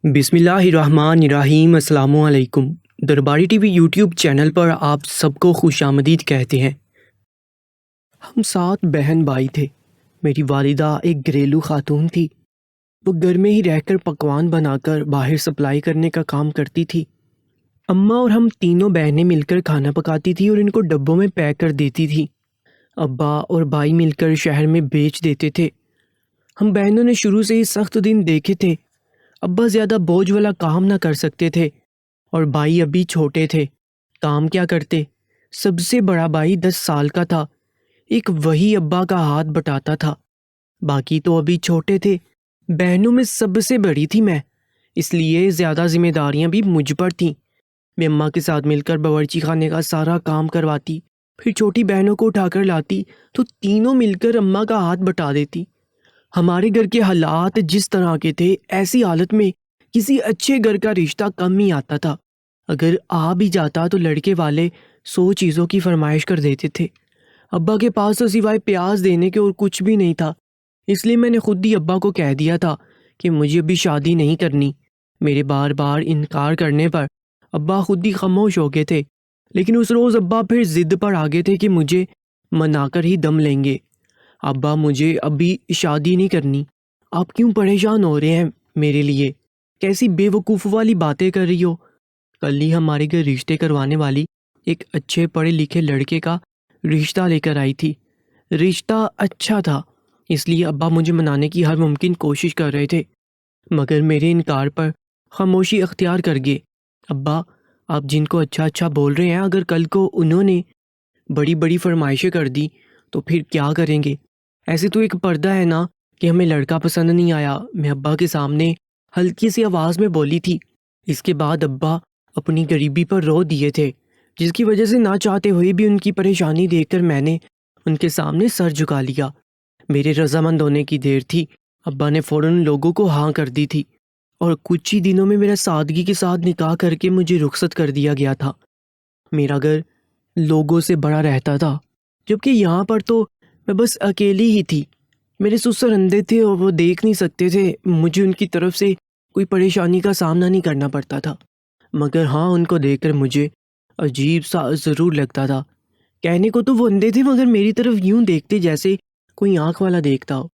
بسم اللہ الرحمن الرحیم۔ السلام علیکم۔ درباری ٹی وی یوٹیوب چینل پر آپ سب کو خوش آمدید کہتے ہیں۔ ہم 7 بہن بھائی تھے۔ میری والدہ ایک گھریلو خاتون تھی۔ وہ گھر میں ہی رہ کر پکوان بنا کر باہر سپلائی کرنے کا کام کرتی تھی۔ اماں اور ہم تینوں بہنیں مل کر کھانا پکاتی تھی اور ان کو ڈبوں میں پیک کر دیتی تھی۔ ابا اور بھائی مل کر شہر میں بیچ دیتے تھے۔ ہم بہنوں نے شروع سے ہی سخت دن دیکھے تھے۔ ابا زیادہ بوجھ والا کام نہ کر سکتے تھے اور بھائی ابھی چھوٹے تھے۔ کام کیا کرتے؟ سب سے بڑا بھائی 10 سال کا تھا۔ ایک وہی ابا کا ہاتھ بٹاتا تھا۔ باقی تو ابھی چھوٹے تھے۔ بہنوں میں سب سے بڑی تھی میں، اس لیے زیادہ ذمہ داریاں بھی مجھ پر تھیں۔ میں اماں کے ساتھ مل کر باورچی خانے کا سارا کام کرواتی، پھر چھوٹی بہنوں کو اٹھا کر لاتی تو تینوں مل کر اماں کا ہاتھ بٹا دیتی۔ ہمارے گھر کے حالات جس طرح کے تھے، ایسی حالت میں کسی اچھے گھر کا رشتہ کم ہی آتا تھا۔ اگر آ بھی جاتا تو لڑکے والے 100 چیزوں کی فرمائش کر دیتے تھے۔ ابا کے پاس تو سوائے پیاز دینے کے اور کچھ بھی نہیں تھا، اس لیے میں نے خود ہی ابا کو کہہ دیا تھا کہ مجھے ابھی شادی نہیں کرنی۔ میرے بار بار انکار کرنے پر ابا خود ہی خاموش ہو گئے تھے، لیکن اس روز ابا پھر ضد پر آ گئے تھے کہ مجھے منا کر ہی دم لیں گے۔ ابا مجھے ابھی شادی نہیں کرنی۔ آپ کیوں پریشان ہو رہے ہیں میرے لیے؟ کیسی بے وقوف والی باتیں کر رہی ہو؟ کل ہی ہمارے گھر رشتے کروانے والی ایک اچھے پڑھے لکھے لڑکے کا رشتہ لے کر آئی تھی۔ رشتہ اچھا تھا، اس لیے ابا مجھے منانے کی ہر ممکن کوشش کر رہے تھے، مگر میرے انکار پر خاموشی اختیار کر گئے۔ ابا، آپ جن کو اچھا اچھا بول رہے ہیں، اگر کل کو انہوں نے بڑی بڑی فرمائشیں کر دی تو پھر کیا کریں گے؟ ایسے تو ایک پردہ ہے نا کہ ہمیں لڑکا پسند نہیں آیا، میں ابا کے سامنے ہلکی سی آواز میں بولی تھی۔ اس کے بعد ابا اپنی غریبی پر رو دیے تھے، جس کی وجہ سے نہ چاہتے ہوئے بھی ان کی پریشانی دیکھ کر میں نے ان کے سامنے سر جھکا لیا۔ میرے رضامند ہونے کی دیر تھی، ابا نے فوراً لوگوں کو ہاں کر دی تھی اور کچھ ہی دنوں میں میرا سادگی کے ساتھ نکاح کر کے مجھے رخصت کر دیا گیا تھا۔ میرا گھر لوگوں سے بڑا رہتا تھا، جبکہ یہاں پر تو میں بس اکیلی ہی تھی۔ میرے سسر اندھے تھے اور وہ دیکھ نہیں سکتے تھے، مجھے ان کی طرف سے کوئی پریشانی کا سامنا نہیں کرنا پڑتا تھا، مگر ہاں ان کو دیکھ کر مجھے عجیب سا ضرور لگتا تھا۔ کہنے کو تو وہ اندھے تھے، مگر میری طرف یوں دیکھتے جیسے کوئی آنکھ والا دیکھتا ہو۔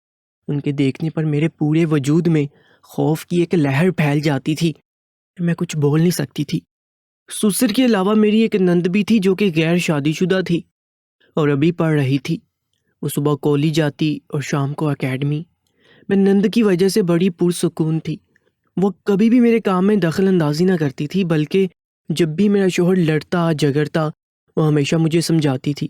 ان کے دیکھنے پر میرے پورے وجود میں خوف کی ایک لہر پھیل جاتی تھی، میں کچھ بول نہیں سکتی تھی۔ سسر کے علاوہ میری ایک نند بھی تھی جو کہ غیر شادی شدہ تھی اور ابھی پڑھ رہی تھی۔ وہ صبح کالج جاتی اور شام کو اکیڈمی۔ میں نند کی وجہ سے بڑی پرسکون تھی۔ وہ کبھی بھی میرے کام میں دخل اندازی نہ کرتی تھی، بلکہ جب بھی میرا شوہر لڑتا جھگڑتا وہ ہمیشہ مجھے سمجھاتی تھی۔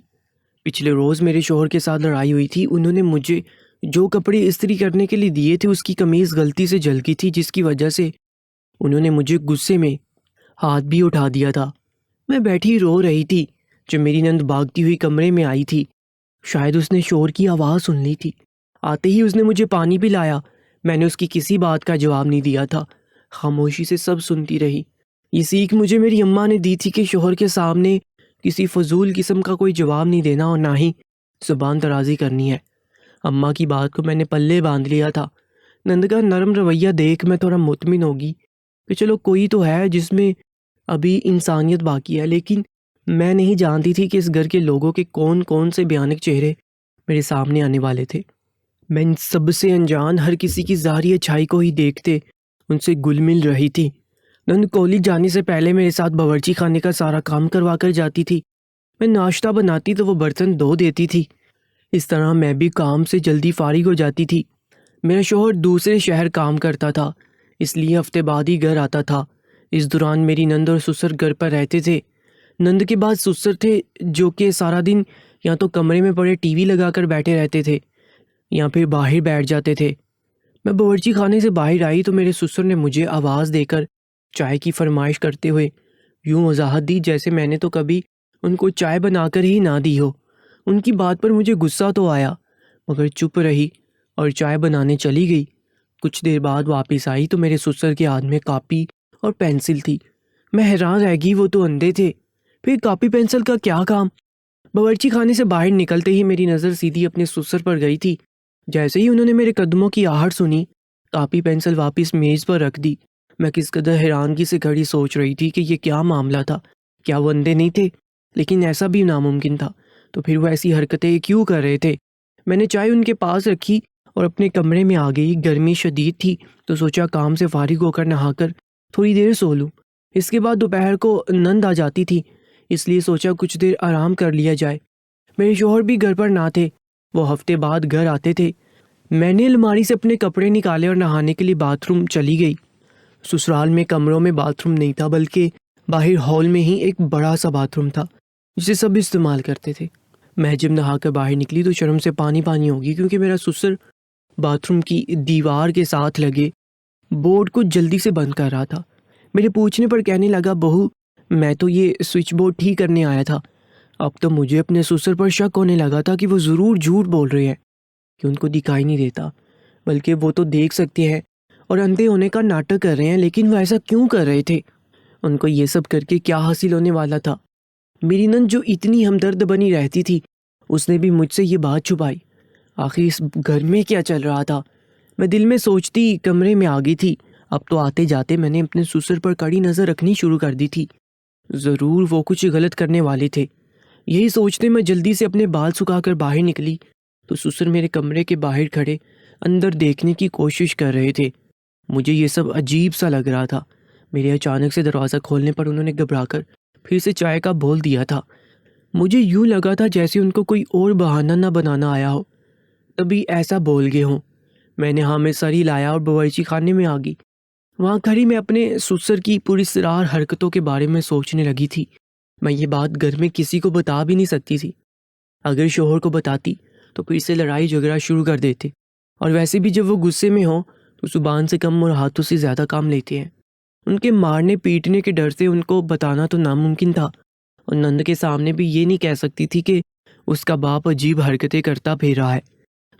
پچھلے روز میرے شوہر کے ساتھ لڑائی ہوئی تھی۔ انہوں نے مجھے جو کپڑے استری کرنے کے لیے دیے تھے، اس کی قمیض غلطی سے جل گئی تھی، جس کی وجہ سے انہوں نے مجھے غصے میں ہاتھ بھی اٹھا دیا تھا۔ میں بیٹھی رو رہی تھی جب میری نند بھاگتی ہوئی کمرے میں آئی تھی۔ شاید اس نے شور کی آواز سن لی تھی۔ آتے ہی اس نے مجھے پانی پلایا۔ میں نے اس کی کسی بات کا جواب نہیں دیا تھا، خاموشی سے سب سنتی رہی۔ یہ سیکھ مجھے میری اماں نے دی تھی کہ شوہر کے سامنے کسی فضول قسم کا کوئی جواب نہیں دینا اور نہ ہی زبان درازی کرنی ہے۔ اماں کی بات کو میں نے پلے باندھ لیا تھا۔ نند کا نرم رویہ دیکھ میں تھوڑا مطمئن ہوگی کہ چلو کوئی تو ہے جس میں ابھی انسانیت باقی ہے، لیکن میں نہیں جانتی تھی کہ اس گھر کے لوگوں کے کون کون سے بھیانک چہرے میرے سامنے آنے والے تھے۔ میں ان سب سے انجان ہر کسی کی ظاہری اچھائی کو ہی دیکھتے ان سے گل مل رہی تھی۔ نند کالج جانے سے پہلے میرے ساتھ باورچی خانے کا سارا کام کروا کر جاتی تھی۔ میں ناشتہ بناتی تو وہ برتن دھو دیتی تھی۔ اس طرح میں بھی کام سے جلدی فارغ ہو جاتی تھی۔ میرا شوہر دوسرے شہر کام کرتا تھا، اس لیے ہفتے بعد ہی گھر آتا تھا۔ اس دوران میری نند اور سسر گھر پر رہتے تھے۔ نند کے بعد سسر تھے، جو کہ سارا دن یا تو کمرے میں پڑے ٹی وی لگا کر بیٹھے رہتے تھے یا پھر باہر بیٹھ جاتے تھے۔ میں باورچی خانے سے باہر آئی تو میرے سسر نے مجھے آواز دے کر چائے کی فرمائش کرتے ہوئے یوں وضاحت دی جیسے میں نے تو کبھی ان کو چائے بنا کر ہی نہ دی ہو۔ ان کی بات پر مجھے غصہ تو آیا، مگر چپ رہی اور چائے بنانے چلی گئی۔ کچھ دیر بعد واپس آئی تو میرے سسر کے ہاتھ میں کاپی اور پینسل تھی۔ میں حیران رہ گئی، وہ تو اندھے تھے، پھر کاپی پینسل کا کیا کام؟ باورچی خانے سے باہر نکلتے ہی میری نظر سیدھی اپنے سسر پر گئی تھی۔ جیسے ہی انہوں نے میرے قدموں کی آہٹ سنی، کاپی پینسل واپس میز پر رکھ دی میں کس قدر حیرانگی سے کھڑی سوچ رہی تھی کہ یہ کیا معاملہ تھا، کیا وہ اندھے نہیں تھے؟ لیکن ایسا بھی ناممکن تھا، تو پھر وہ ایسی حرکتیں کیوں کر رہے تھے؟ میں نے چائے ان کے پاس رکھی اور اپنے کمرے میں آ گئی۔ گرمی شدید تھی تو سوچا کام سے فارغ ہو کر نہا کر تھوڑی دیر سو لوں۔ اس کے بعد دوپہر کو نیند آ جاتی تھی، اس لیے سوچا کچھ دیر آرام کر لیا جائے۔ میرے شوہر بھی گھر پر نہ تھے، وہ ہفتے بعد گھر آتے تھے۔ میں نے الماری سے اپنے کپڑے نکالے اور نہانے کے لیے باتھ روم چلی گئی۔ سسرال میں کمروں میں باتھ روم نہیں تھا، بلکہ باہر ہال میں ہی ایک بڑا سا باتھ روم تھا جسے سب استعمال کرتے تھے۔ میں جب نہا کر باہر نکلی تو شرم سے پانی پانی ہوگی، کیونکہ میرا سسر باتھ روم کی دیوار کے ساتھ لگے بورڈ کو جلدی سے بند کر رہا تھا۔ میرے پوچھنے پر کہنے لگا، بہو میں تو یہ سوئچ بورڈ ٹھیک کرنے آیا تھا۔ اب تو مجھے اپنے سسر پر شک ہونے لگا تھا کہ وہ ضرور جھوٹ بول رہے ہیں، کہ ان کو دکھائی نہیں دیتا، بلکہ وہ تو دیکھ سکتے ہیں اور اندھے ہونے کا ناٹک کر رہے ہیں۔ لیکن وہ ایسا کیوں کر رہے تھے؟ ان کو یہ سب کر کے کیا حاصل ہونے والا تھا؟ میری نند جو اتنی ہمدرد بنی رہتی تھی، اس نے بھی مجھ سے یہ بات چھپائی۔ آخر اس گھر میں کیا چل رہا تھا؟ میں دل میں سوچتی کمرے میں آ گئی تھی۔ اب تو آتے جاتے میں نے اپنے سسر پر کڑی نظر رکھنی شروع کر دی تھی، ضرور وہ کچھ غلط کرنے والے تھے۔ یہی سوچتے میں جلدی سے اپنے بال سکھا کر باہر نکلی تو سسر میرے کمرے کے باہر کھڑے اندر دیکھنے کی کوشش کر رہے تھے۔ مجھے یہ سب عجیب سا لگ رہا تھا۔ میرے اچانک سے دروازہ کھولنے پر انہوں نے گھبرا کر پھر سے چائے کا بول دیا تھا۔ مجھے یوں لگا تھا جیسے ان کو کوئی اور بہانہ نہ بنانا آیا ہو، تبھی ایسا بول گئے ہوں۔ میں نے ہاں میں سر ہی لایا اور باورچی خانے میں آ گئی۔ وہاں کھڑی میں اپنے سسر کی پراسرار حرکتوں کے بارے میں سوچنے لگی تھی۔ میں یہ بات گھر میں کسی کو بتا بھی نہیں سکتی تھی۔ اگر شوہر کو بتاتی تو پھر سے لڑائی جھگڑا شروع کر دیتے، اور ویسے بھی جب وہ غصے میں ہوں تو زبان سے کم اور ہاتھوں سے زیادہ کام لیتے ہیں۔ ان کے مارنے پیٹنے کے ڈر سے ان کو بتانا تو ناممکن تھا، اور نند کے سامنے بھی یہ نہیں کہہ سکتی تھی کہ اس کا باپ عجیب حرکتیں کرتا پھر رہا ہے۔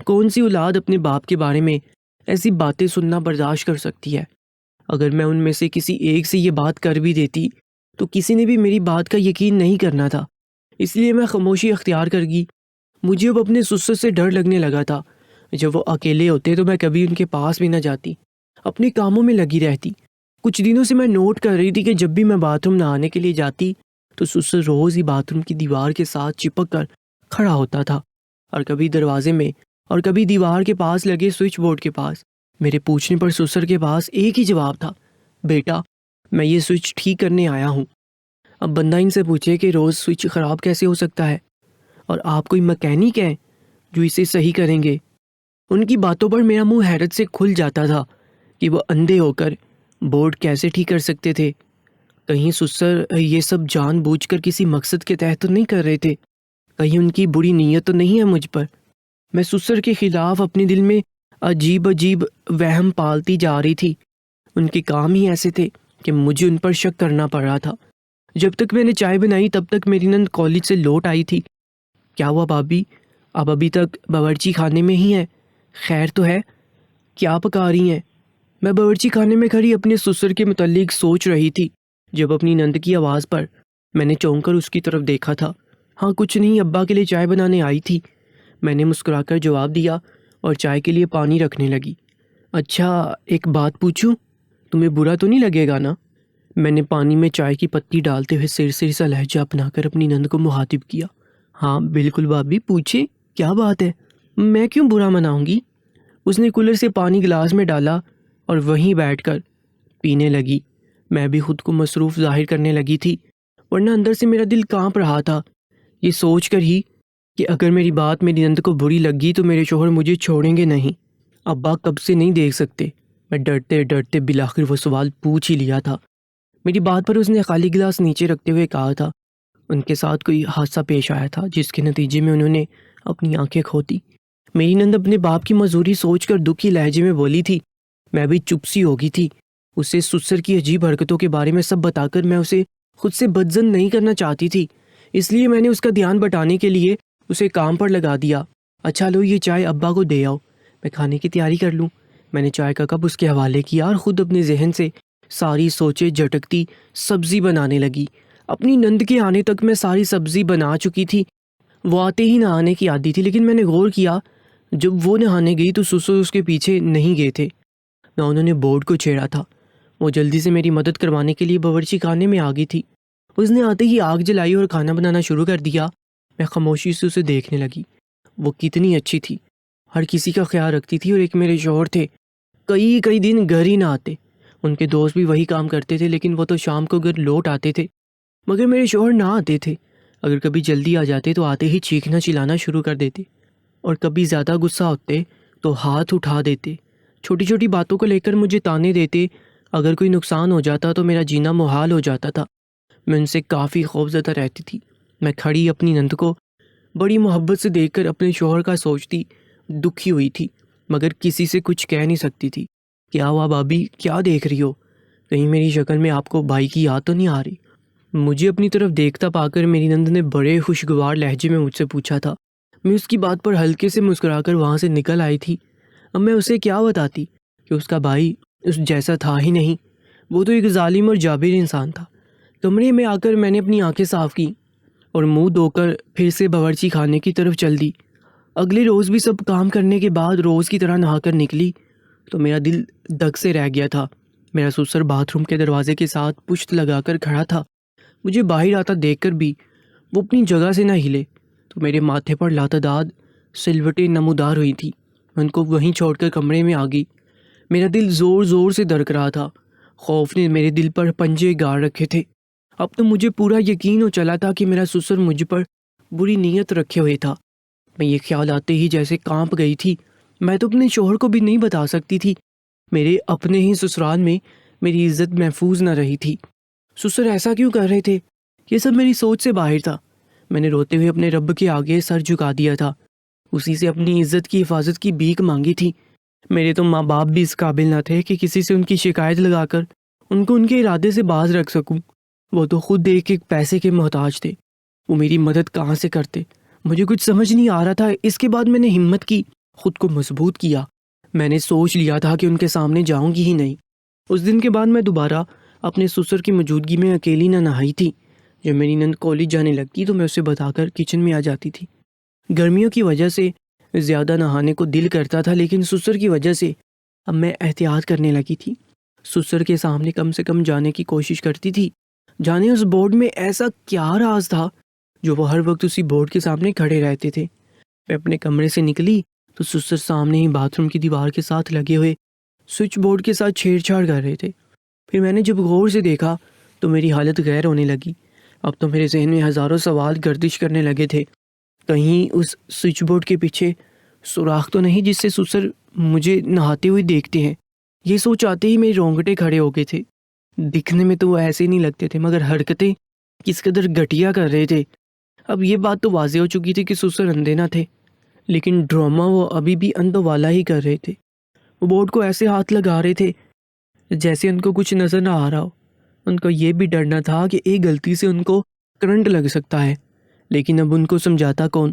کون سی اولاد اپنے باپ کے بارے میں ایسی باتیں سننا برداشت کر سکتی ہے؟ اگر میں ان میں سے کسی ایک سے یہ بات کر بھی دیتی تو کسی نے بھی میری بات کا یقین نہیں کرنا تھا، اس لیے میں خاموشی اختیار کر گئی۔ مجھے اب اپنے سسر سے ڈر لگنے لگا تھا۔ جب وہ اکیلے ہوتے تو میں کبھی ان کے پاس بھی نہ جاتی، اپنے کاموں میں لگی رہتی۔ کچھ دنوں سے میں نوٹ کر رہی تھی کہ جب بھی میں باتھ روم نہانے کے لیے جاتی تو سسر روز ہی باتھ روم کی دیوار کے ساتھ چپک کر کھڑا ہوتا تھا، اور کبھی دروازے میں اور کبھی دیوار کے پاس لگے سوئچ بورڈ کے پاس۔ میرے پوچھنے پر سسر کے پاس ایک ہی جواب تھا، بیٹا میں یہ سوئچ ٹھیک کرنے آیا ہوں۔ اب بندہ ان سے پوچھے کہ روز سوئچ خراب کیسے ہو سکتا ہے، اور آپ کوئی مکینک ہیں جو اسے صحیح کریں گے؟ ان کی باتوں پر میرا منہ حیرت سے کھل جاتا تھا کہ وہ اندھے ہو کر بورڈ کیسے ٹھیک کر سکتے تھے۔ کہیں سسر یہ سب جان بوجھ کر کسی مقصد کے تحت تو نہیں کر رہے تھے؟ کہیں ان کی بری نیت تو نہیں ہے مجھ پر؟ میں سسر کے خلاف اپنے دل میں عجیب وہم پالتی جا رہی تھی۔ ان کے کام ہی ایسے تھے کہ مجھے ان پر شک کرنا پڑ رہا تھا۔ جب تک میں نے چائے بنائی تب تک میری نند کالج سے لوٹ آئی تھی۔ کیا ہوا بھابھی، آپ ابھی تک باورچی خانے میں ہی ہیں؟ خیر تو ہے؟ کیا پکا رہی ہیں؟ میں باورچی خانے میں کھڑی اپنے سسر کے متعلق سوچ رہی تھی جب اپنی نند کی آواز پر میں نے چونک کر اس کی طرف دیکھا تھا۔ ہاں کچھ نہیں، ابا کے لیے چائے بنانے آئی تھی، میں نے مسکرا کر جواب دیا اور چائے کے لیے پانی رکھنے لگی۔ اچھا ایک بات پوچھوں، تمہیں برا تو نہیں لگے گا نا؟ میں نے پانی میں چائے کی پتی ڈالتے ہوئے سرسری سا لہجہ اپنا کر اپنی نند کو مخاطب کیا۔ ہاں بالکل بھابھی، پوچھے کیا بات ہے، میں کیوں برا مناؤں گی؟ اس نے کولر سے پانی گلاس میں ڈالا اور وہیں بیٹھ کر پینے لگی۔ میں بھی خود کو مصروف ظاہر کرنے لگی تھی، ورنہ اندر سے میرا دل کانپ رہا تھا، یہ سوچ کر ہی کہ اگر میری بات میری نند کو بری لگی تو میرے شوہر مجھے چھوڑیں گے نہیں۔ ابا کب سے نہیں دیکھ سکتے؟ میں ڈرتے ڈرتے بالآخر وہ سوال پوچھ ہی لیا تھا۔ میری بات پر اس نے خالی گلاس نیچے رکھتے ہوئے کہا تھا، ان کے ساتھ کوئی حادثہ پیش آیا تھا جس کے نتیجے میں انہوں نے اپنی آنکھیں کھو دی۔ میری نند اپنے باپ کی معذوری سوچ کر دکھی لہجے میں بولی تھی۔ میں بھی چپ سی ہو گئی تھی۔ اسے سسر کی عجیب حرکتوں کے بارے میں سب بتا کر میں اسے خود سے بدظن نہیں کرنا چاہتی تھی، اس لیے میں نے اس کا دھیان بٹانے کے لیے اسے کام پر لگا دیا۔ اچھا لو یہ چائے ابا کو دے آؤ، میں کھانے کی تیاری کر لوں۔ میں نے چائے کا کپ اس کے حوالے کیا اور خود اپنے ذہن سے ساری سوچیں جھٹکتی سبزی بنانے لگی۔ اپنی نند کے آنے تک میں ساری سبزی بنا چکی تھی۔ وہ آتے ہی نہانے کی عادی تھی، لیکن میں نے غور کیا جب وہ نہانے گئی تو سسر اس کے پیچھے نہیں گئے تھے، نہ انہوں نے بورڈ کو چھیڑا تھا۔ وہ جلدی سے میری مدد کروانے کے لیے باورچی خانے میں آ گئی تھی۔ اس نے آتے ہی آگ جلائی اور کھانا بنانا شروع کر دیا۔ میں خاموشی سے اسے دیکھنے لگی۔ وہ کتنی اچھی تھی، ہر کسی کا خیال رکھتی تھی۔ اور ایک میرے شوہر تھے، کئی دن گھر ہی نہ آتے۔ ان کے دوست بھی وہی کام کرتے تھے، لیکن وہ تو شام کو گھر لوٹ آتے تھے، مگر میرے شوہر نہ آتے تھے۔ اگر کبھی جلدی آ جاتے تو آتے ہی چیخنا چلانا شروع کر دیتے، اور کبھی زیادہ غصہ ہوتے تو ہاتھ اٹھا دیتے، چھوٹی چھوٹی باتوں کو لے کر مجھے تانے دیتے۔ اگر کوئی نقصان ہو جاتا تو میرا جینا محال ہو جاتا تھا۔ میں ان سے کافی خوفزدہ رہتی تھی۔ میں کھڑی اپنی نند کو بڑی محبت سے دیکھ کر اپنے شوہر کا سوچتی دکھی ہوئی تھی، مگر کسی سے کچھ کہہ نہیں سکتی تھی۔ کیا ہوا بھابھی، کیا دیکھ رہی ہو؟ کہیں میری شکل میں آپ کو بھائی کی یاد تو نہیں آ رہی؟ مجھے اپنی طرف دیکھتا پا کر میری نند نے بڑے خوشگوار لہجے میں مجھ سے پوچھا تھا۔ میں اس کی بات پر ہلکے سے مسکرا کر وہاں سے نکل آئی تھی۔ اب میں اسے کیا بتاتی کہ اس کا بھائی اس جیسا تھا ہی نہیں، وہ تو ایک ظالم اور جابر انسان تھا۔ کمرے میں آ کر میں نے اپنی آنکھیں صاف کی اور منہ دھو کر پھر سے باورچی خانے کی طرف چل دی۔ اگلے روز بھی سب کام کرنے کے بعد روز کی طرح نہا کر نکلی تو میرا دل دگ سے رہ گیا تھا۔ میرا سسر باتھ روم کے دروازے کے ساتھ پشت لگا کر کھڑا تھا۔ مجھے باہر آتا دیکھ کر بھی وہ اپنی جگہ سے نہ ہلے تو میرے ماتھے پر لاتعداد سلوٹیں نمودار ہوئی تھی۔ میں ان کو وہیں چھوڑ کر کمرے میں آ گئی۔ میرا دل زور زور سے دھڑک رہا تھا۔ خوف نے میرے دل پر پنجے گاڑ رکھے تھے۔ اب تو مجھے پورا یقین ہو چلا تھا کہ میرا سسر مجھ پر بری نیت رکھے ہوئے تھا۔ میں یہ خیال آتے ہی جیسے کانپ گئی تھی۔ میں تو اپنے شوہر کو بھی نہیں بتا سکتی تھی۔ میرے اپنے ہی سسرال میں میری عزت محفوظ نہ رہی تھی۔ سسر ایسا کیوں کر رہے تھے؟ یہ سب میری سوچ سے باہر تھا۔ میں نے روتے ہوئے اپنے رب کے آگے سر جھکا دیا تھا، اسی سے اپنی عزت کی حفاظت کی بھیک مانگی تھی۔ میرے تو ماں باپ بھی اس قابل نہ تھے کہ کسی سے ان کی شکایت لگا کر ان کو ان کے ارادے سے باز رکھ سکوں۔ وہ تو خود ایک ایک پیسے کے محتاج تھے، وہ میری مدد کہاں سے کرتے؟ مجھے کچھ سمجھ نہیں آ رہا تھا۔ اس کے بعد میں نے ہمت کی، خود کو مضبوط کیا۔ میں نے سوچ لیا تھا کہ ان کے سامنے جاؤں گی ہی نہیں۔ اس دن کے بعد میں دوبارہ اپنے سسر کی موجودگی میں اکیلی نہ نہائی تھی۔ جب میری نند کالج جانے لگتی تو میں اسے بتا کر کچن میں آ جاتی تھی۔ گرمیوں کی وجہ سے زیادہ نہانے کو دل کرتا تھا، لیکن سسر کی وجہ سے اب میں احتیاط کرنے لگی تھی۔ سسر کے سامنے کم سے کم جانے کی کوشش کرتی تھی۔ جانے اس بورڈ میں ایسا کیا راز تھا جو وہ ہر وقت اسی بورڈ کے سامنے کھڑے رہتے تھے؟ میں اپنے کمرے سے نکلی تو سسر سامنے ہی باتھ روم کی دیوار کے ساتھ لگے ہوئے سوئچ بورڈ کے ساتھ چھیڑ چھاڑ کر رہے تھے۔ پھر میں نے جب غور سے دیکھا تو میری حالت غیر ہونے لگی۔ اب تو میرے ذہن میں ہزاروں سوال گردش کرنے لگے تھے۔ کہیں اس سوئچ بورڈ کے پیچھے سوراخ تو نہیں جس سے سسر مجھے نہاتے ہوئے دیکھتے ہیں؟ یہ سوچ آتے ہی میرے رونگٹے کھڑے ہو گئے تھے۔ دکھنے میں تو وہ ایسے نہیں لگتے تھے، مگر حرکتیں کس قدر گھٹیا کر رہے تھے۔ اب یہ بات تو واضح ہو چکی تھی کہ سسر اندھے نہ تھے، لیکن ڈرامہ وہ ابھی بھی اندھوں والا ہی کر رہے تھے۔ وہ بورڈ کو ایسے ہاتھ لگا رہے تھے جیسے ان کو کچھ نظر نہ آ رہا ہو۔ ان کو یہ بھی ڈرنا تھا کہ ایک غلطی سے ان کو کرنٹ لگ سکتا ہے، لیکن اب ان کو سمجھاتا کون؟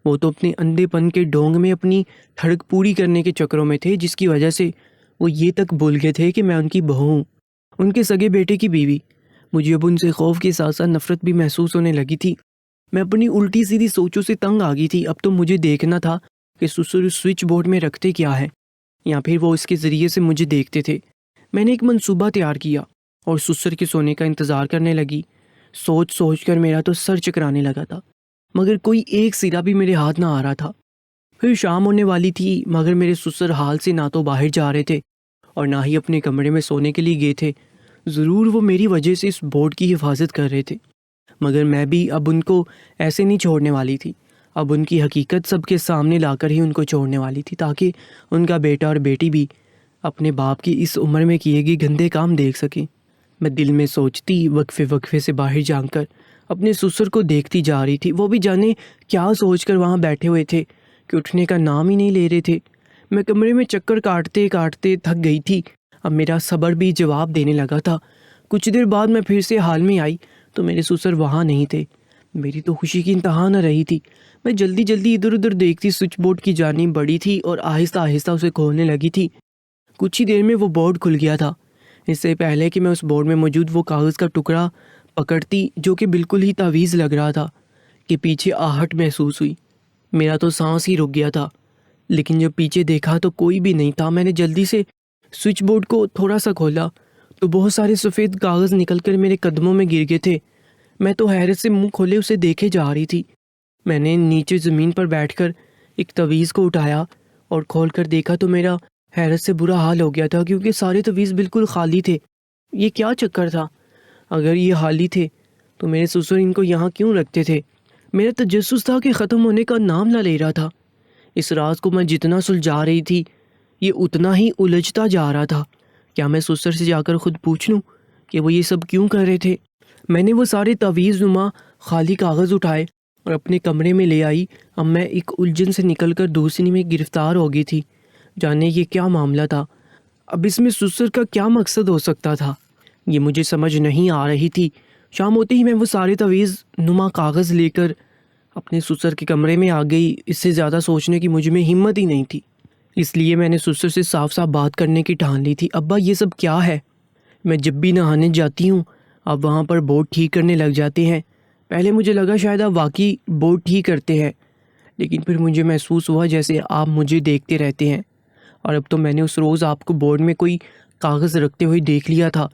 وہ تو اپنے اندھے پن کے ڈونگ میں اپنی دھڑک پوری کرنے کے چکروں میں تھے، جس کی وجہ سے وہ یہ تک بھول گئے تھے کہ میں ان کی بہو ہوں، ان کے سگے بیٹے کی بیوی۔ مجھے اب ان سے خوف کے ساتھ ساتھ نفرت بھی محسوس ہونے لگی تھی۔ میں اپنی الٹی سیدھی سوچوں سے تنگ آ گئی تھی۔ اب تو مجھے دیکھنا تھا کہ سسر اس سوئچ بورڈ میں رکھتے کیا ہے، یا پھر وہ اس کے ذریعے سے مجھے دیکھتے تھے۔ میں نے ایک منصوبہ تیار کیا اور سسر کے سونے کا انتظار کرنے لگی۔ سوچ سوچ کر میرا تو سر چکرانے لگا تھا، مگر کوئی ایک سرا بھی میرے ہاتھ نہ آ رہا تھا۔ پھر شام ہونے والی تھی، مگر میرے سسر حال سے نہ تو باہر جا رہے تھے اور نہ ہی اپنے کمرے میں سونے کے لیے گئے تھے۔ ضرور وہ میری وجہ سے اس بورڈ کی حفاظت کر رہے تھے، مگر میں بھی اب ان کو ایسے نہیں چھوڑنے والی تھی۔ اب ان کی حقیقت سب کے سامنے لا کر ہی ان کو چھوڑنے والی تھی، تاکہ ان کا بیٹا اور بیٹی بھی اپنے باپ کی اس عمر میں کیے گئے گندے کام دیکھ سکیں۔ میں دل میں سوچتی وقفے وقفے سے باہر جا کر اپنے سسر کو دیکھتی جا رہی تھی۔ وہ بھی جانے کیا سوچ کر وہاں بیٹھے ہوئے تھے کہ اٹھنے کا نام ہی نہیں لے رہے تھے۔ میں کمرے میں چکر کاٹتے کاٹتے تھک گئی تھی۔ اب میرا صبر بھی جواب دینے لگا تھا۔ کچھ دیر بعد میں پھر سے حال میں آئی تو میرے سسر وہاں نہیں تھے۔ میری تو خوشی کی انتہا نہ رہی تھی۔ میں جلدی جلدی ادھر ادھر دیکھتی سوئچ بورڈ کی جانب بڑھی تھی اور آہستہ آہستہ اسے کھولنے لگی تھی۔ کچھ ہی دیر میں وہ بورڈ کھل گیا تھا۔ اس سے پہلے کہ میں اس بورڈ میں موجود وہ کاغذ کا ٹکڑا پکڑتی جو کہ بالکل ہی تعویذ لگ رہا تھا، کہ پیچھے آہٹ محسوس ہوئی۔ میرا تو سانس ہی رک گیا تھا، لیکن جب پیچھے دیکھا تو کوئی بھی نہیں تھا۔ میں نے جلدی سے سوئچ بورڈ کو تھوڑا سا کھولا تو بہت سارے سفید کاغذ نکل کر میرے قدموں میں گر گئے تھے۔ میں تو حیرت سے منہ کھولے اسے دیکھے جا رہی تھی۔ میں نے نیچے زمین پر بیٹھ کر ایک تعویذ کو اٹھایا اور کھول کر دیکھا تو میرا حیرت سے برا حال ہو گیا تھا، کیونکہ سارے تعویذ بالکل خالی تھے۔ یہ کیا چکر تھا؟ اگر یہ خالی تھے تو میرے سسر ان کو یہاں کیوں رکھتے تھے؟ میرا تجسس تھا کہ ختم ہونے کا نام نہ لے رہا تھا۔ اس راز کو میں جتنا سلجھا رہی تھی یہ اتنا ہی الجھتا جا رہا تھا۔ کیا میں سسر سے جا کر خود پوچھ لوں کہ وہ یہ سب کیوں کر رہے تھے؟ میں نے وہ سارے تعویذ نما خالی کاغذ اٹھائے اور اپنے کمرے میں لے آئی۔ اب میں ایک الجھن سے نکل کر دوسری میں گرفتار ہو گئی تھی۔ جانے یہ کیا معاملہ تھا؟ اب اس میں سسر کا کیا مقصد ہو سکتا تھا؟ یہ مجھے سمجھ نہیں آ رہی تھی۔ شام ہوتے ہی میں وہ سارے تعویذ نما کاغذ لے کر اپنے سسر کے کمرے میں آ گئی۔ اس سے زیادہ سوچنے کی مجھ میں ہمت ہی نہیں تھی، اس لیے میں نے سسر سے صاف صاف بات کرنے کی ٹھان لی تھی۔ ابا یہ سب کیا ہے؟ میں جب بھی نہانے جاتی ہوں اب وہاں پر بورڈ ٹھیک کرنے لگ جاتے ہیں۔ پہلے مجھے لگا شاید آپ واقعی بورڈ ٹھیک کرتے ہیں، لیکن پھر مجھے محسوس ہوا جیسے آپ مجھے دیکھتے رہتے ہیں، اور اب تو میں نے اس روز آپ کو بورڈ میں کوئی کاغذ رکھتے ہوئے دیکھ لیا تھا۔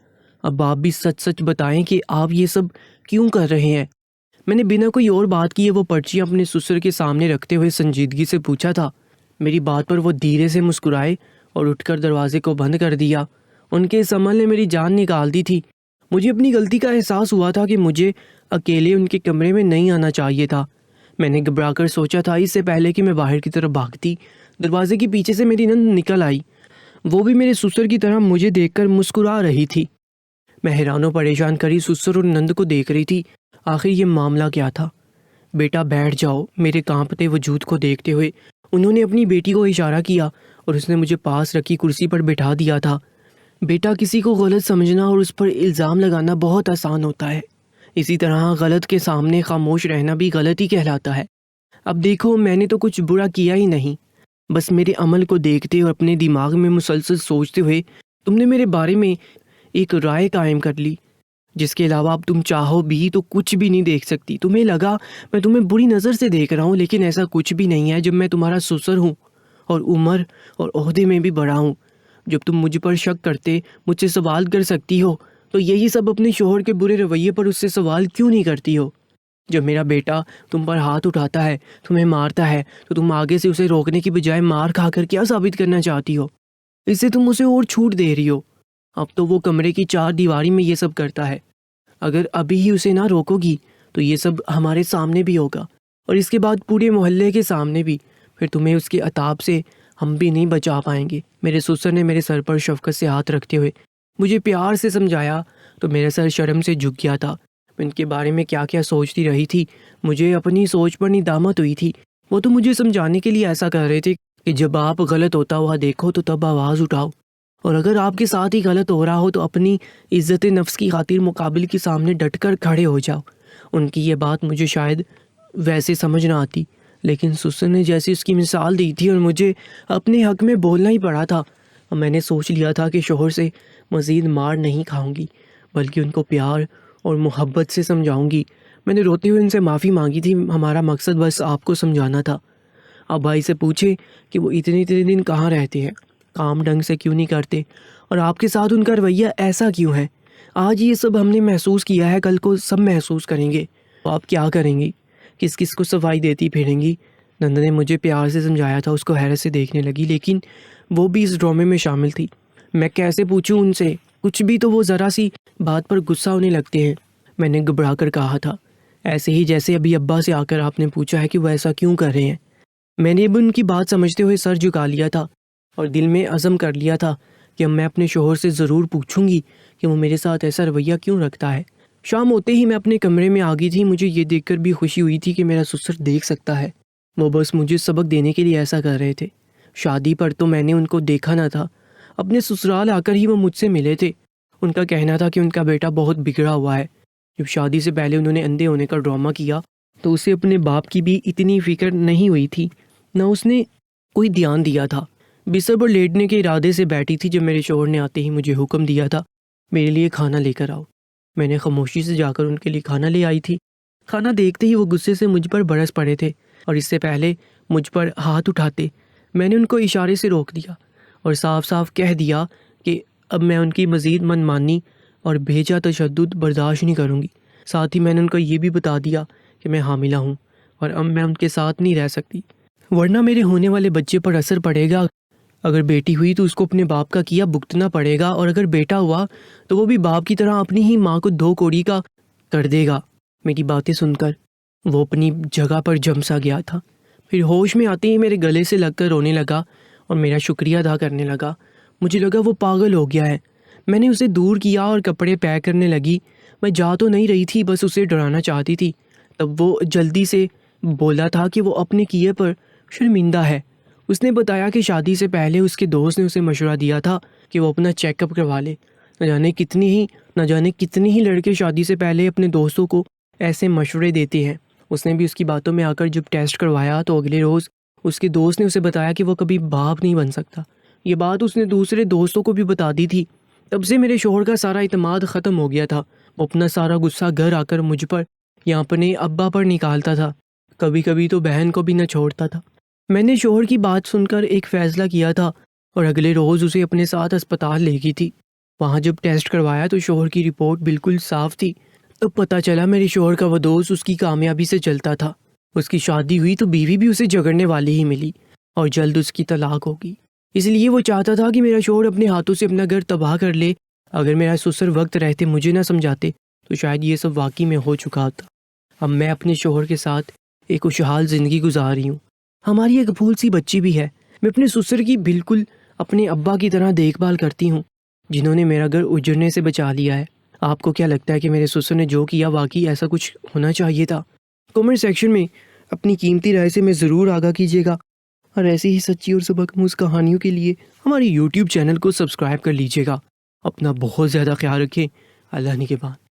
اب آپ بھی سچ سچ بتائیں کہ آپ یہ سب کیوں کر رہے ہیں؟ میں نے بنا کوئی اور بات کیے وہ پرچی اپنے سسر کے سامنے رکھتے ہوئے سنجیدگی سے پوچھا تھا۔ میری بات پر وہ دھیرے سے مسکرائے اور اٹھ کر دروازے کو بند کر دیا۔ ان کے اس عمل نے میری جان نکال دی تھی۔ مجھے اپنی غلطی کا احساس ہوا تھا کہ مجھے اکیلے ان کے کمرے میں نہیں آنا چاہیے تھا۔ میں نے گھبرا کر سوچا تھا اس سے پہلے کہ میں باہر کی طرف بھاگتی، دروازے کے پیچھے سے میری نند نکل آئی۔ وہ بھی میرے سسر کی طرح مجھے دیکھ کر مسکرا رہی تھی۔ میں حیران و پریشان کری سسر اور نند کو دیکھ رہی تھی۔ آخر یہ معاملہ کیا تھا؟ بیٹا بیٹھ جاؤ، میرے کانپتے وجود کو دیکھتے ہوئے انہوں نے اپنی بیٹی کو اشارہ کیا اور اس نے مجھے پاس رکھی کرسی پر بٹھا دیا تھا۔ بیٹا کسی کو غلط سمجھنا اور اس پر الزام لگانا بہت آسان ہوتا ہے، اسی طرح غلط کے سامنے خاموش رہنا بھی غلط ہی کہلاتا ہے۔ اب دیکھو میں نے تو کچھ برا کیا ہی نہیں، بس میرے عمل کو دیکھتے اور اپنے دماغ میں مسلسل سوچتے ہوئے تم نے میرے بارے میں ایک رائے قائم کر لی، جس کے علاوہ اب تم چاہو بھی تو کچھ بھی نہیں دیکھ سکتی۔ تمہیں لگا میں تمہیں بری نظر سے دیکھ رہا ہوں، لیکن ایسا کچھ بھی نہیں ہے۔ جب میں تمہارا سسر ہوں اور عمر اور عہدے میں بھی بڑا ہوں، جب تم مجھ پر شک کرتے مجھ سے سوال کر سکتی ہو، تو یہی سب اپنے شوہر کے برے رویے پر اس سے سوال کیوں نہیں کرتی ہو؟ جب میرا بیٹا تم پر ہاتھ اٹھاتا ہے، تمہیں مارتا ہے، تو تم آگے سے اسے روکنے کی بجائے مار کھا کر کیا ثابت کرنا چاہتی ہو؟ اس سے تم اسے اور چھوٹ دے رہی ہو۔ اب تو وہ کمرے کی چار دیواری میں یہ سب کرتا ہے، اگر ابھی ہی اسے نہ روکو گی تو یہ سب ہمارے سامنے بھی ہوگا، اور اس کے بعد پورے محلے کے سامنے بھی۔ پھر تمہیں اس کے عتاب سے ہم بھی نہیں بچا پائیں گے۔ میرے سسر نے میرے سر پر شفقت سے ہاتھ رکھتے ہوئے مجھے پیار سے سمجھایا تو میرا سر شرم سے جھک گیا تھا۔ میں ان کے بارے میں کیا کیا سوچتی رہی تھی، مجھے اپنی سوچ پر ندامت ہوئی تھی۔ وہ تو مجھے سمجھانے کے لیے ایسا کر رہے تھے کہ جب آپ غلط ہوتا ہوا دیکھو تو تب آواز اٹھاؤ، اور اگر آپ کے ساتھ ہی غلط ہو رہا ہو تو اپنی عزت نفس کی خاطر مقابل کے سامنے ڈٹ کر کھڑے ہو جاؤ۔ ان کی یہ بات مجھے شاید ویسے سمجھ نہ آتی، لیکن سسر نے جیسی اس کی مثال دی تھی اور مجھے اپنے حق میں بولنا ہی پڑا تھا۔ اور میں نے سوچ لیا تھا کہ شوہر سے مزید مار نہیں کھاؤں گی، بلکہ ان کو پیار اور محبت سے سمجھاؤں گی۔ میں نے روتے ہوئے ان سے معافی مانگی تھی، ہمارا مقصد بس آپ کو سمجھانا تھا۔ اب بھائی سے پوچھے کہ وہ اتنے دن کہاں رہتے ہیں، کام ڈھنگ سے کیوں نہیں کرتے، اور آپ کے ساتھ ان کا رویہ ایسا کیوں ہے؟ آج یہ سب ہم نے محسوس کیا ہے، کل کو سب محسوس کریں گے۔ تو آپ کیا کریں گی؟ کس کس کو صفائی دیتی پھریں گی؟ نند نے مجھے پیار سے سمجھایا تھا۔ اس کو حیرت سے دیکھنے لگی، لیکن وہ بھی اس ڈرامے میں شامل تھی۔ میں کیسے پوچھوں ان سے کچھ بھی، تو وہ ذرا سی بات پر غصہ ہونے لگتے ہیں۔ میں نے گھبرا کر کہا تھا، ایسے ہی جیسے ابھی ابا سے آ کر آپ نے پوچھا ہے کہ وہ ایسا کیوں کر رہے ہیں۔ میں نے اب ان کی بات سمجھتے ہوئے سر جھکا لیا تھا اور دل میں عزم کر لیا تھا کہ اب میں اپنے شوہر سے ضرور پوچھوں گی کہ وہ میرے ساتھ ایسا رویہ کیوں رکھتا ہے۔ شام ہوتے ہی میں اپنے کمرے میں آ گئی تھی۔ مجھے یہ دیکھ کر بھی خوشی ہوئی تھی کہ میرا سسر دیکھ سکتا ہے، وہ بس مجھے سبق دینے کے لیے ایسا کر رہے تھے۔ شادی پر تو میں نے ان کو دیکھا نہ تھا، اپنے سسرال آ کر ہی وہ مجھ سے ملے تھے۔ ان کا کہنا تھا کہ ان کا بیٹا بہت بگڑا ہوا ہے۔ جب شادی سے پہلے انہوں نے اندھے ہونے کا ڈرامہ کیا تو اسے اپنے باپ کی بھی اتنی فکر نہیں ہوئی تھی، نہ اس نے کوئی دھیان دیا تھا۔ بستر پر لیٹنے کے ارادے سے بیٹھی تھی جب میرے شوہر نے آتے ہی مجھے حکم دیا تھا، میرے لیے کھانا لے کر آؤ۔ میں نے خاموشی سے جا کر ان کے لیے کھانا لے آئی تھی۔ کھانا دیکھتے ہی وہ غصے سے مجھ پر برس پڑے تھے، اور اس سے پہلے مجھ پر ہاتھ اٹھاتے میں نے ان کو اشارے سے روک دیا اور صاف صاف کہہ دیا کہ اب میں ان کی مزید منمانی اور بھیجا تشدد برداشت نہیں کروں گی۔ ساتھ ہی میں نے ان کو یہ بھی بتا دیا کہ میں حاملہ ہوں اور اب میں ان کے ساتھ نہیں رہ سکتی، ورنہ میرے ہونے والے بچے پر اثر پڑے گا۔ اگر بیٹی ہوئی تو اس کو اپنے باپ کا کیا بھگتنا پڑے گا، اور اگر بیٹا ہوا تو وہ بھی باپ کی طرح اپنی ہی ماں کو دو کوڑی کا کر دے گا۔ میری باتیں سن کر وہ اپنی جگہ پر جم سا گیا تھا، پھر ہوش میں آتے ہی میرے گلے سے لگ کر رونے لگا اور میرا شکریہ ادا کرنے لگا۔ مجھے لگا وہ پاگل ہو گیا ہے۔ میں نے اسے دور کیا اور کپڑے پیک کرنے لگی۔ میں جا تو نہیں رہی تھی، بس اسے ڈرانا چاہتی تھی۔ تب وہ جلدی سے بولا تھا کہ وہ اپنے کیے پر شرمندہ ہے۔ اس نے بتایا کہ شادی سے پہلے اس کے دوست نے اسے مشورہ دیا تھا کہ وہ اپنا چیک اپ کروا لے۔ نہ جانے کتنے ہی لڑکے شادی سے پہلے اپنے دوستوں کو ایسے مشورے دیتے ہیں۔ اس نے بھی اس کی باتوں میں آ کر جب ٹیسٹ کروایا تو اگلے روز اس کے دوست نے اسے بتایا کہ وہ کبھی باپ نہیں بن سکتا۔ یہ بات اس نے دوسرے دوستوں کو بھی بتا دی تھی۔ تب سے میرے شوہر کا سارا اعتماد ختم ہو گیا تھا۔ وہ اپنا سارا غصہ گھر آ کر مجھ پر یا اپنے ابا پر نکالتا تھا، کبھی کبھی تو بہن کو بھی نہ چھوڑتا تھا۔ میں نے شوہر کی بات سن کر ایک فیصلہ کیا تھا اور اگلے روز اسے اپنے ساتھ اسپتال لے گئی تھی۔ وہاں جب ٹیسٹ کروایا تو شوہر کی رپورٹ بالکل صاف تھی۔ تب پتہ چلا میرے شوہر کا وہ دوست اس کی کامیابی سے چلتا تھا۔ اس کی شادی ہوئی تو بیوی بھی اسے جھگڑنے والی ہی ملی اور جلد اس کی طلاق ہوگی۔ اس لیے وہ چاہتا تھا کہ میرا شوہر اپنے ہاتھوں سے اپنا گھر تباہ کر لے۔ اگر میرا سسر وقت رہتے مجھے نہ سمجھاتے تو شاید یہ سب واقعی میں ہو چکا ہوتا۔ اب میں اپنے شوہر کے ساتھ ایک خوشحال زندگی گزار رہی ہوں۔ ہماری ایک پھول سی بچی بھی ہے۔ میں اپنے سسر کی بالکل اپنے ابا کی طرح دیکھ بھال کرتی ہوں، جنہوں نے میرا گھر اجڑنے سے بچا لیا ہے۔ آپ کو کیا لگتا ہے کہ میرے سسر نے جو کیا واقعی ایسا کچھ ہونا چاہیے تھا؟ کمنٹ سیکشن میں اپنی قیمتی رائے سے میں ضرور آگاہ کیجیے گا، اور ایسی ہی سچی اور سبق کہانیوں کے لیے ہماری یوٹیوب چینل کو سبسکرائب کر لیجیے گا۔ اپنا بہت زیادہ خیال رکھیں۔ اللہ نگہبان۔